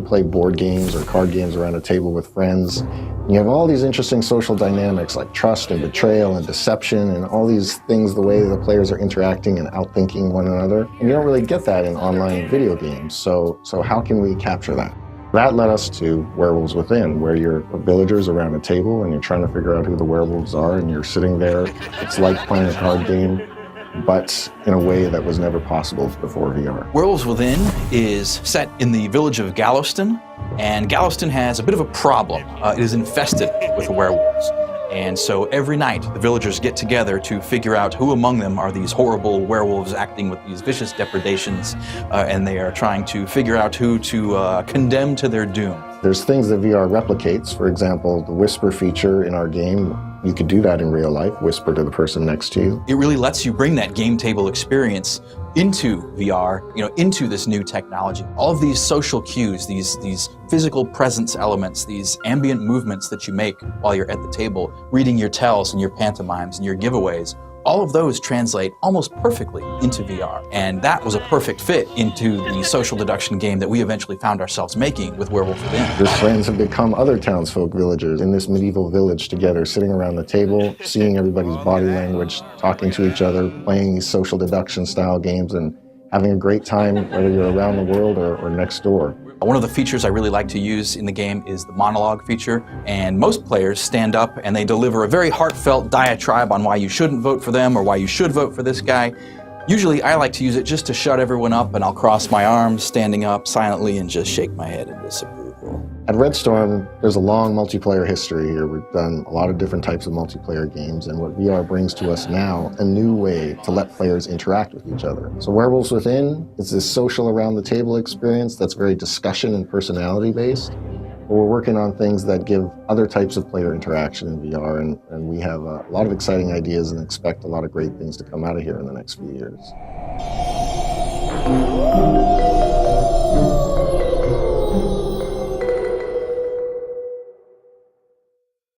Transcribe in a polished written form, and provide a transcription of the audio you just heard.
play board games or card games around a table with friends. And you have all these interesting social dynamics like trust and betrayal and deception and all these things, the way the players are interacting and outthinking one another. And you don't really get that in online video games. So how can we capture that? That led us to Werewolves Within, where you're villagers around a table and you're trying to figure out who the werewolves are, and you're sitting there. It's like playing a card game, but in a way that was never possible before VR. Werewolves Within is set in the village of Galveston, and Galveston has a bit of a problem. It is infested with werewolves. And so every night, the villagers get together to figure out who among them are these horrible werewolves acting with these vicious depredations, and they are trying to figure out who to condemn to their doom. There's things that VR replicates. For example, the whisper feature in our game, you could do that in real life, whisper to the person next to you. It really lets you bring that game table experience into VR, into this new technology. All of these social cues, these physical presence elements, these ambient movements that you make while you're at the table, reading your tells and your pantomimes and your giveaways, all of those translate almost perfectly into VR. And that was a perfect fit into the social deduction game that we eventually found ourselves making with Werewolves Within. Your friends have become other townsfolk villagers in this medieval village together, sitting around the table, seeing everybody's body language, talking to each other, playing these social deduction style games, and having a great time, whether you're around the world or next door. One of the features I really like to use in the game is the monologue feature, and most players stand up and they deliver a very heartfelt diatribe on why you shouldn't vote for them or why you should vote for this guy. Usually I like to use it just to shut everyone up, and I'll cross my arms standing up silently and just shake my head in disapproval. At Red Storm, there's a long multiplayer history here. We've done a lot of different types of multiplayer games, and what VR brings to us now, a new way to let players interact with each other. So Werewolves Within is this social around the table experience that's very discussion and personality based. But we're working on things that give other types of player interaction in VR, and we have a lot of exciting ideas and expect a lot of great things to come out of here in the next few years.